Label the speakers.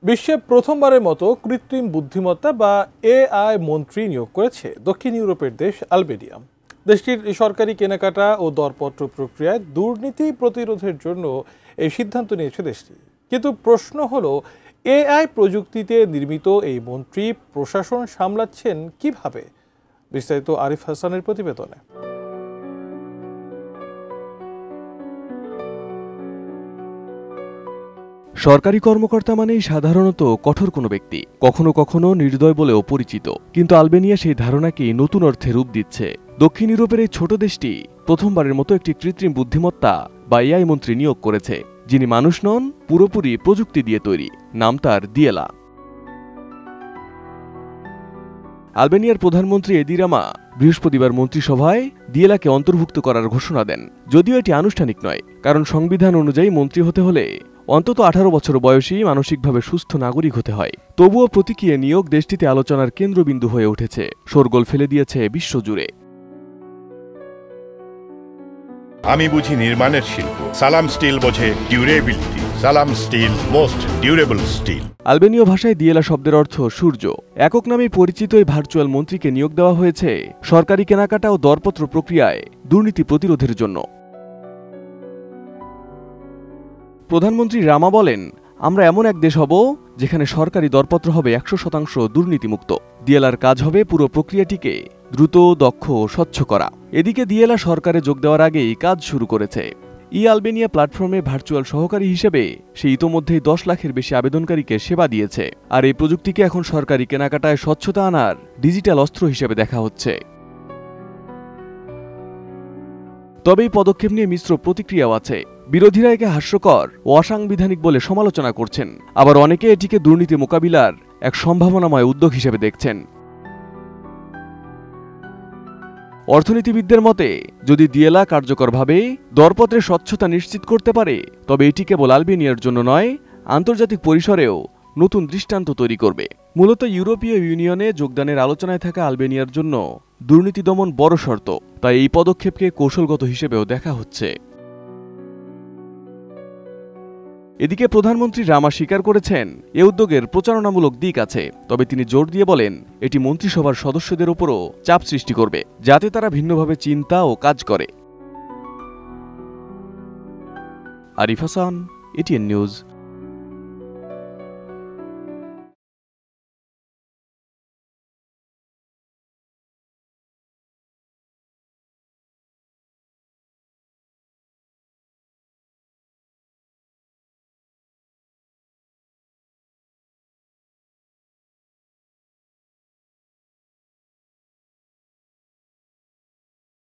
Speaker 1: বিশ্বে প্রথমবারের মতো কৃত্রিম বুদ্ধিমত্তা বা এআই মন্ত্রী নিয়োগ করেছে দক্ষিণ ইউরোপের দেশ আলবেনিয়া। দেশটির সরকারি কেনাকাটা ও দরপত্র প্রক্রিয়ায় দুর্নীতি প্রতিরোধের জন্য এই সিদ্ধান্ত নিয়েছে দেশটি। কিন্তু প্রশ্ন হলো, এআই প্রযুক্তিতে নির্মিত এই মন্ত্রী প্রশাসন সামলাচ্ছেন কিভাবে? বিস্তারিত আরিফ হাসানের প্রতিবেদনে।
Speaker 2: সরকারি কর্মকর্তা মানেই সাধারণত কঠোর কোনো ব্যক্তি, কখনো কখনো নির্দয় বলেও পরিচিত। কিন্তু আলবেনিয়া সেই ধারণাকেই নতুন অর্থে রূপ দিচ্ছে। দক্ষিণ ইউরোপের এই ছোট দেশটি প্রথমবারের মতো একটি কৃত্রিম বুদ্ধিমত্তা বা এআই মন্ত্রী নিয়োগ করেছে, যিনি মানুষ নন, পুরোপুরি প্রযুক্তি দিয়ে তৈরি। নাম তার দিয়েলা। আলবেনিয়ার প্রধানমন্ত্রী এদি রামা বৃহস্পতিবার মন্ত্রিসভায় দিয়েলাকে অন্তর্ভুক্ত করার ঘোষণা দেন। যদিও এটি আনুষ্ঠানিক নয়, কারণ সংবিধান অনুযায়ী মন্ত্রী হতে হলে অন্তত 18 বছর বয়সী মানসিকভাবে সুস্থ নাগরিক হতে হয়। তবুও প্রতীকী নিয়োগ দেশটিতে আলোচনার কেন্দ্রবিন্দু হয়ে উঠেছে, শোরগোল ফেলে দিয়েছে বিশ্বজুড়ে।
Speaker 3: আমি বুঝি নির্মাণের শিল্প, সালাম স্টিল বোঝে ডিউরেবিলিটি। সালাম স্টিল, মোস্ট ডিউরেবল স্টিল।
Speaker 2: আলবেনীয় ভাষায় দিয়েলা শব্দের অর্থ সূর্য। একক নামে পরিচিত এই ভার্চুয়াল মন্ত্রীকে নিয়োগ দেওয়া হয়েছে সরকারি কেনাকাটা ও দরপত্র প্রক্রিয়ায় দুর্নীতি প্রতিরোধের জন্য। প্রধানমন্ত্রী রামা বলেন, আমরা এমন এক দেশ হব যেখানে সরকারি দরপত্র হবে 100% দুর্নীতিমুক্ত। দিয়েলার কাজ হবে পুরো প্রক্রিয়াটিকে দ্রুত, দক্ষ ও স্বচ্ছ করা। এদিকে দিয়েলা সরকারে যোগ দেওয়ার আগেই কাজ শুরু করেছে। আলবেনিয়া প্ল্যাটফর্মে ভার্চুয়াল সহকারী হিসেবে সে ইতোমধ্যেই 10 লাখের বেশি আবেদনকারীকে সেবা দিয়েছে। আর এই প্রযুক্তিকে এখন সরকারি কেনাকাটায় স্বচ্ছতা আনার ডিজিটাল অস্ত্র হিসেবে দেখা হচ্ছে। তবে এই পদক্ষেপ নিয়ে মিশ্র প্রতিক্রিয়াও আছে। বিরোধীরা একে হাস্যকর ও অসাংবিধানিক বলে সমালোচনা করছেন, আবার অনেকে এটিকে দুর্নীতি মোকাবিলার এক সম্ভাবনাময় উদ্যোগ হিসেবে দেখছেন। অর্থনীতিবিদদের মতে, যদি দিয়েলা কার্যকরভাবে দরপত্রের স্বচ্ছতা নিশ্চিত করতে পারে, তবে এটি কেবল আলবেনিয়ার জন্য নয়, আন্তর্জাতিক পরিসরেও নতুন দৃষ্টান্ত তৈরি করবে। মূলত ইউরোপীয় ইউনিয়নে যোগদানের আলোচনায় থাকা আলবেনিয়ার জন্য দুর্নীতি দমন বড় শর্ত, তাই এই পদক্ষেপকে কৌশলগত হিসেবেও দেখা হচ্ছে। এদিকে প্রধানমন্ত্রী রামা স্বীকার করেছেন, এ উদ্যোগের প্রচারণামূলক দিক আছে, তবে তিনি জোর দিয়ে বলেন, এটি মন্ত্রিসভার সদস্যদের উপরও চাপ সৃষ্টি করবে, যাতে তারা ভিন্নভাবে চিন্তা ও কাজ করে। Arif Hasan, ATN news.